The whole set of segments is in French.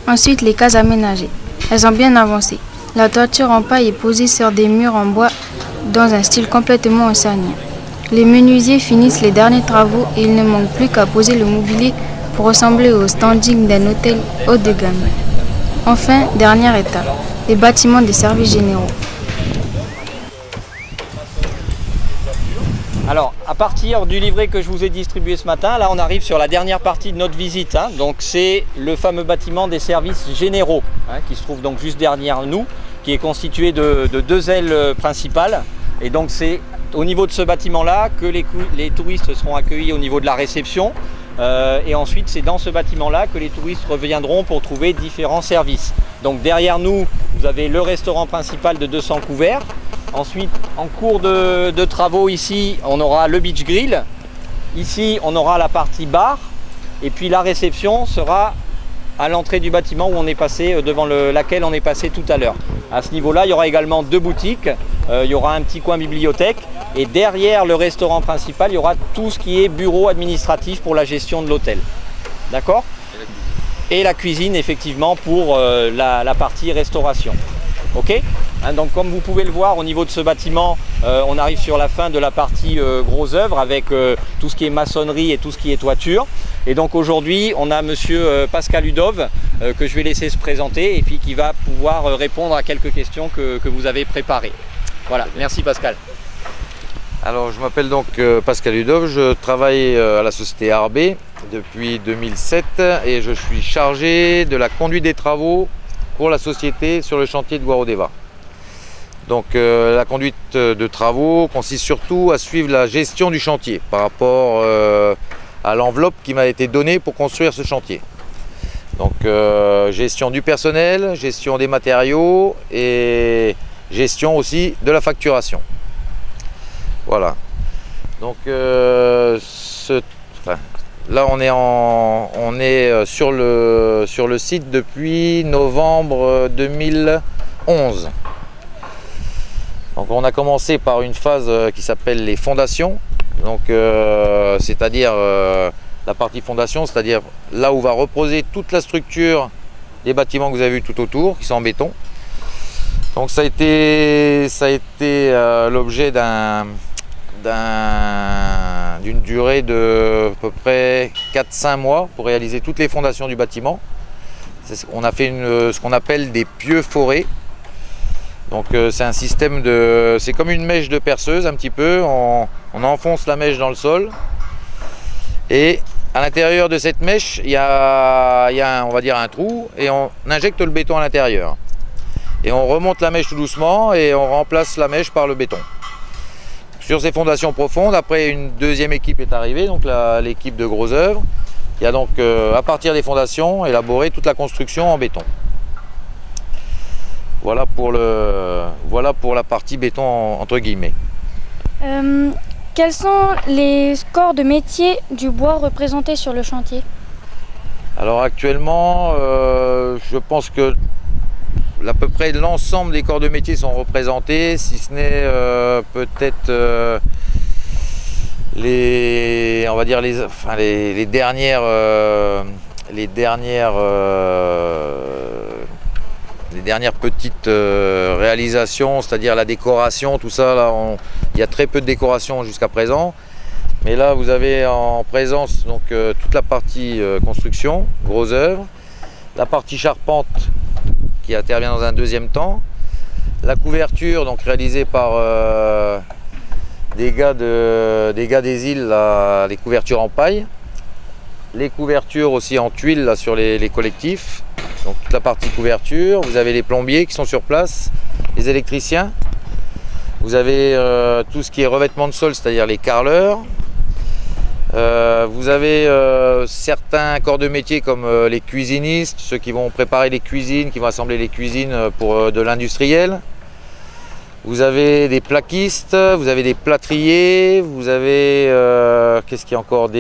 Ensuite, les cases aménagées. Elles ont bien avancé. La toiture en paille est posée sur des murs en bois dans un style complètement océanien. Les menuisiers finissent les derniers travaux et il ne manque plus qu'à poser le mobilier pour ressembler au standing d'un hôtel haut de gamme. Enfin, dernière étape, les bâtiments des services généraux. Alors, à partir du livret que je vous ai distribué ce matin, là on arrive sur la dernière partie de notre visite. Donc c'est le fameux bâtiment des services généraux, qui se trouve donc juste derrière nous, qui est constitué de deux ailes principales. Et donc c'est au niveau de ce bâtiment-là que les touristes seront accueillis au niveau de la réception. Et ensuite c'est dans ce bâtiment-là que les touristes reviendront pour trouver différents services. Donc derrière nous, vous avez le restaurant principal de 200 couverts. Ensuite, en cours de travaux ici, on aura le beach grill. Ici, on aura la partie bar. Et puis la réception sera à l'entrée du bâtiment où on est passé, devant laquelle on est passé tout à l'heure. À ce niveau-là, il y aura également deux boutiques. Il y aura un petit coin bibliothèque. Et derrière le restaurant principal, il y aura tout ce qui est bureau administratif pour la gestion de l'hôtel. D'accord ? Et la cuisine, effectivement, pour la partie restauration. Ok, donc comme vous pouvez le voir au niveau de ce bâtiment, on arrive sur la fin de la partie gros œuvre avec tout ce qui est maçonnerie et tout ce qui est toiture. Et donc aujourd'hui on a monsieur Pascal Udov que je vais laisser se présenter et puis qui va pouvoir répondre à quelques questions que vous avez préparées. Voilà, merci Pascal. Alors je m'appelle donc Pascal Udov, je travaille à la société ARB depuis 2007 et je suis chargé de la conduite des travaux pour la société sur le chantier de Guarodeva. Donc la conduite de travaux consiste surtout à suivre la gestion du chantier par rapport à l'enveloppe qui m'a été donnée pour construire ce chantier. Donc gestion du personnel, gestion des matériaux et gestion aussi de la facturation. Voilà. Donc là, on est sur le site depuis novembre 2011. Donc on a commencé par une phase qui s'appelle les fondations. Donc c'est-à-dire la partie fondation, c'est-à-dire là où va reposer toute la structure des bâtiments que vous avez vus tout autour, qui sont en béton. Donc ça a été l'objet d'une durée de à peu près 4-5 mois pour réaliser toutes les fondations du bâtiment. On a fait ce qu'on appelle des pieux forés. Donc c'est un système c'est comme une mèche de perceuse un petit peu. On enfonce la mèche dans le sol et à l'intérieur de cette mèche il y a on va dire un trou et on injecte le béton à l'intérieur. Et on remonte la mèche tout doucement et on remplace la mèche par le béton. Sur ces fondations profondes, après une deuxième équipe est arrivée, donc l'équipe de gros œuvres, qui a donc à partir des fondations élaboré toute la construction en béton. Voilà pour la partie béton entre guillemets. Quels sont les corps de métier du bois représentés sur le chantier? Alors actuellement, je pense que à peu près l'ensemble des corps de métier sont représentés, si ce n'est peut-être les dernières petites réalisations, c'est-à-dire la décoration, tout ça. Là, il y a très peu de décoration jusqu'à présent. Mais là, vous avez en présence donc, toute la partie construction, gros œuvres, la partie charpente qui intervient dans un deuxième temps, la couverture donc réalisée par des gars des îles, là, les couvertures en paille, les couvertures aussi en tuiles là, sur les collectifs, donc toute la partie couverture. Vous avez les plombiers qui sont sur place, les électriciens, vous avez tout ce qui est revêtement de sol, c'est-à-dire les carreleurs. Vous avez certains corps de métier comme les cuisinistes, ceux qui vont préparer les cuisines, qui vont assembler les cuisines pour de l'industriel. Vous avez des plaquistes, vous avez des plâtriers, vous avez qu'est-ce qu'il y a encore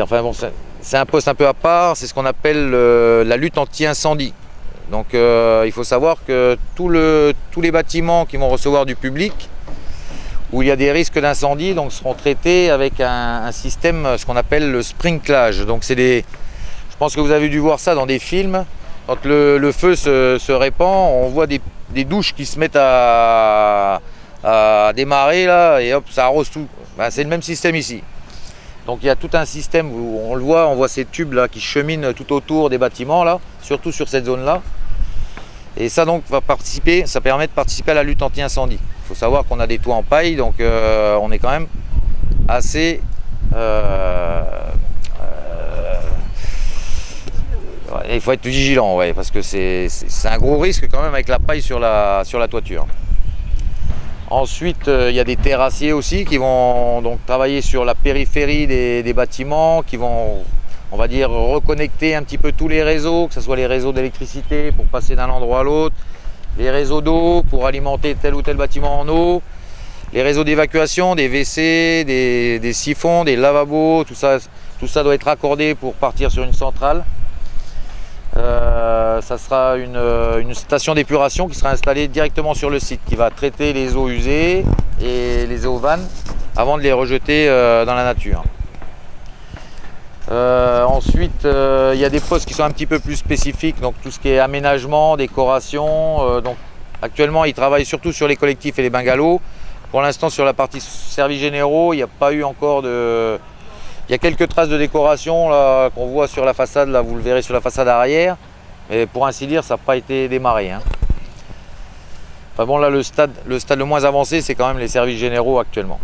enfin bon, c'est un poste un peu à part, c'est ce qu'on appelle la lutte anti-incendie. Donc il faut savoir que tous les bâtiments qui vont recevoir du public où il y a des risques d'incendie, donc seront traités avec un système, ce qu'on appelle le sprinklage. Donc je pense que vous avez dû voir ça dans des films. Quand le feu se répand, on voit des douches qui se mettent à démarrer là, et hop, ça arrose tout. Ben, c'est le même système ici. Donc il y a tout un système où on voit ces tubes là qui cheminent tout autour des bâtiments là, surtout sur cette zone là. Et ça donc ça permet de participer à la lutte anti-incendie. Il faut savoir qu'on a des toits en paille, donc on est quand même assez il faut être vigilant, ouais, parce que c'est un gros risque quand même avec la paille sur la toiture. Ensuite, il y a des terrassiers aussi qui vont donc travailler sur la périphérie des bâtiments, qui vont, on va dire, reconnecter un petit peu tous les réseaux, que ce soit les réseaux d'électricité pour passer d'un endroit à l'autre, les réseaux d'eau pour alimenter tel ou tel bâtiment en eau, les réseaux d'évacuation, des WC, des siphons, des lavabos, tout ça doit être raccordé pour partir sur une centrale. Ça sera une station d'épuration qui sera installée directement sur le site, qui va traiter les eaux usées et les eaux vannes avant de les rejeter dans la nature. Ensuite, il y a des postes qui sont un petit peu plus spécifiques, donc tout ce qui est aménagement, décoration. Donc, actuellement, ils travaillent surtout sur les collectifs et les bungalows. Pour l'instant, sur la partie services généraux, il n'y a pas eu encore de... Il y a quelques traces de décoration là, qu'on voit sur la façade, là, vous le verrez sur la façade arrière. Mais pour ainsi dire, ça n'a pas été démarré. Hein. Enfin bon, là, le stade le moins avancé, c'est quand même les services généraux actuellement.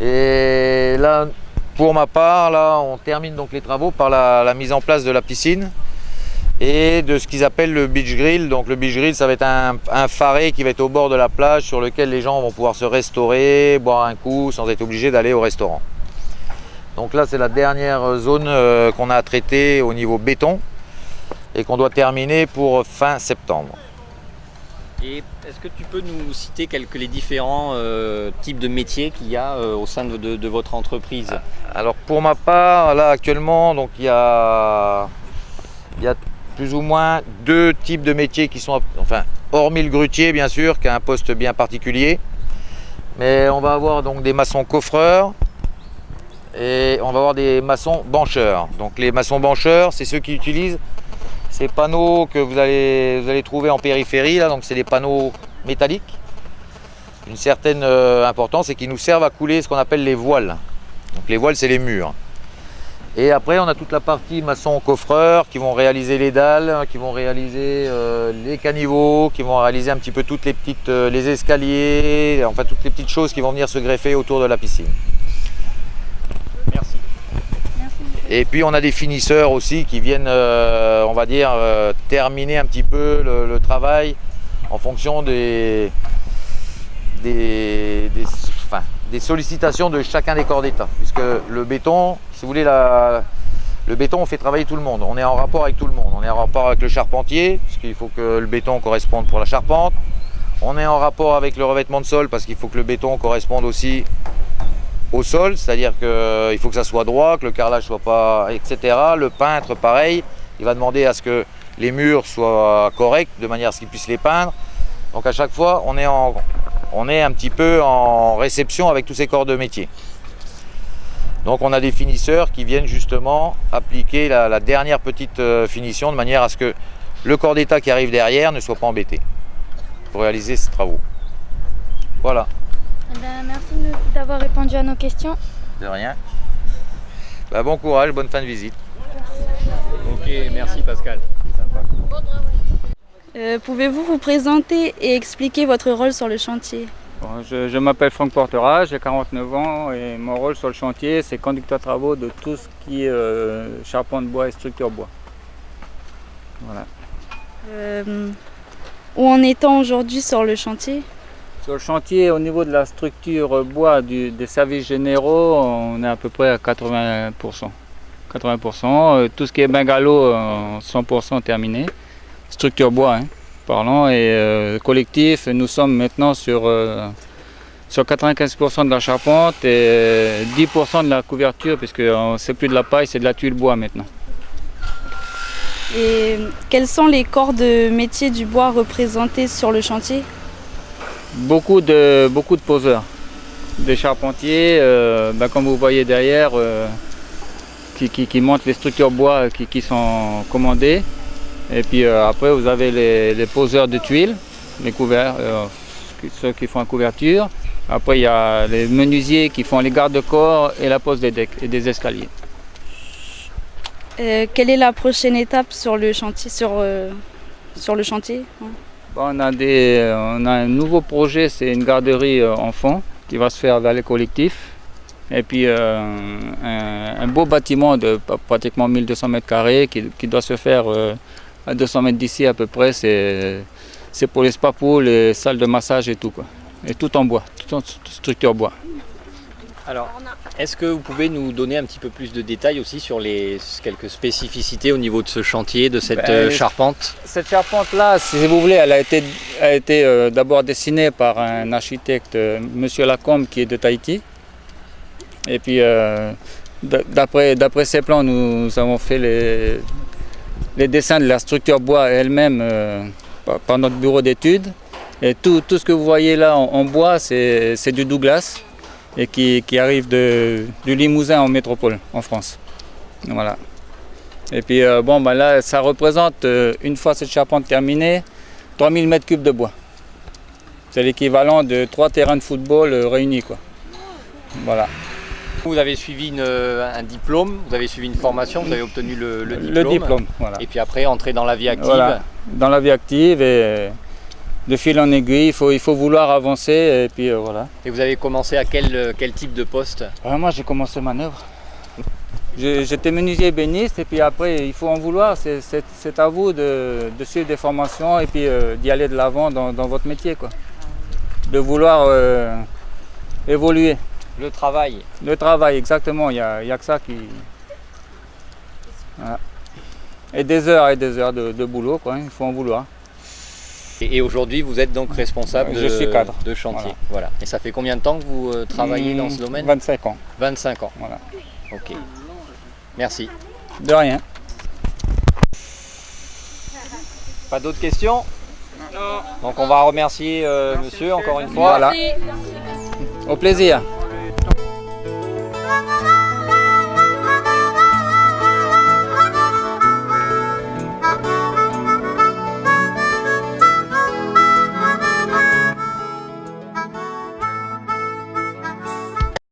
Et là, pour ma part, là, on termine donc les travaux par la mise en place de la piscine et de ce qu'ils appellent le beach grill. Donc le beach grill, ça va être un pharet qui va être au bord de la plage sur lequel les gens vont pouvoir se restaurer, boire un coup sans être obligés d'aller au restaurant. Donc là, c'est la dernière zone qu'on a à traiter au niveau béton et qu'on doit terminer pour fin septembre. Et est-ce que tu peux nous citer les différents types de métiers qu'il y a au sein de votre entreprise? Alors pour ma part, là actuellement, donc il y a plus ou moins 2 types de métiers qui sont, enfin, hormis le grutier bien sûr, qui a un poste bien particulier. Mais on va avoir donc des maçons coffreurs. Et on va avoir des maçons bancheurs. Donc les maçons bancheurs, c'est ceux qui utilisent ces panneaux que vous allez trouver en périphérie. Là. Donc c'est des panneaux métalliques d'une certaine importance et qui nous servent à couler ce qu'on appelle les voiles. Donc les voiles, c'est les murs. Et après, on a toute la partie maçons coffreurs qui vont réaliser les dalles, qui vont réaliser les caniveaux, qui vont réaliser un petit peu toutes les petites, les escaliers, enfin toutes les petites choses qui vont venir se greffer autour de la piscine. Merci. Et puis on a des finisseurs aussi qui viennent, on va dire, terminer un petit peu le travail en fonction des sollicitations de chacun des corps d'État. Puisque le béton, si vous voulez, le béton, on fait travailler tout le monde. On est en rapport avec tout le monde. On est en rapport avec le charpentier, puisqu'il faut que le béton corresponde pour la charpente. On est en rapport avec le revêtement de sol, parce qu'il faut que le béton corresponde aussi au sol, c'est-à-dire qu'il faut que ça soit droit, que le carrelage soit pas, etc. Le peintre, pareil, il va demander à ce que les murs soient corrects, de manière à ce qu'il puisse les peindre. Donc à chaque fois, on est un petit peu en réception avec tous ces corps de métier. Donc on a des finisseurs qui viennent justement appliquer la dernière petite finition, de manière à ce que le corps d'État qui arrive derrière ne soit pas embêté pour réaliser ces travaux. Voilà. Eh bien, merci d'avoir répondu à nos questions. De rien. Bah, bon courage, bonne fin de visite. Ok, merci Pascal. C'est sympa. Pouvez-vous vous présenter et expliquer votre rôle sur le chantier? Bon, je m'appelle Franck Portera, j'ai 49 ans et mon rôle sur le chantier, c'est conducteur de travaux de tout ce qui est charpente bois et structure bois. Voilà. Où en est-on aujourd'hui sur le chantier? Sur le chantier, au niveau de la structure bois des services généraux, on est à peu près à 80%. 80%. Tout ce qui est bungalow, 100% terminé. Structure bois, hein, parlant. Et collectif, nous sommes maintenant sur 95% de la charpente et 10% de la couverture, puisque c'est plus de la paille, c'est de la tuile bois maintenant. Et quels sont les corps de métier du bois représentés sur le chantier? Beaucoup de poseurs. des charpentiers, comme vous voyez derrière, qui montent les structures bois qui sont commandées. Et puis après, vous avez les poseurs de tuiles, les couverts, ceux qui font la couverture. Après, il y a les menuisiers qui font les garde-corps et la pose des decks et des escaliers. Quelle est la prochaine étape sur le chantier, On a un nouveau projet, c'est une garderie enfant qui va se faire dans les collectifs. Et puis un beau bâtiment de pratiquement 1200 mètres carrés qui doit se faire à 200 mètres d'ici à peu près. C'est pour les spa-pools, les salles de massage et tout, quoi. Et tout en bois, tout en structure bois. Alors, est-ce que vous pouvez nous donner un petit peu plus de détails aussi sur quelques spécificités au niveau de ce chantier, de cette charpente? Cette charpente-là, si vous voulez, elle a été d'abord dessinée par un architecte, Monsieur Lacombe, qui est de Tahiti. Et puis, d'après ces plans, nous avons fait les dessins de la structure bois elle-même par notre bureau d'études. Et tout ce que vous voyez là en bois, c'est du Douglas et qui arrive du Limousin en métropole, en France. Voilà. Et puis là, ça représente, une fois cette charpente terminée, 3000 mètres cubes de bois. C'est l'équivalent de 3 terrains de football réunis, quoi. Voilà. Vous avez suivi un diplôme, vous avez suivi une formation, vous avez obtenu le diplôme. Le diplôme, voilà. Et puis après, entrer dans la vie active. Voilà. Dans la vie active et de fil en aiguille, il faut vouloir avancer et puis voilà. Et vous avez commencé à quel type de poste? Moi, j'ai commencé manœuvre. J'étais menuisier ébéniste et puis après, il faut en vouloir. C'est à vous de suivre des formations et puis d'y aller de l'avant dans votre métier, quoi. De vouloir évoluer. Le travail. Le travail, exactement. Il y a que ça qui... Voilà. Et des heures de boulot, quoi. Il faut en vouloir. Et aujourd'hui, vous êtes donc responsable Je suis cadre. de chantier. Voilà. Et ça fait combien de temps que vous travaillez dans ce domaine? 25 ans. 25 ans. Voilà. Ok. Merci. De rien. Pas d'autres questions? Non. Donc on va remercier monsieur encore une fois. Voilà. Au plaisir. Merci.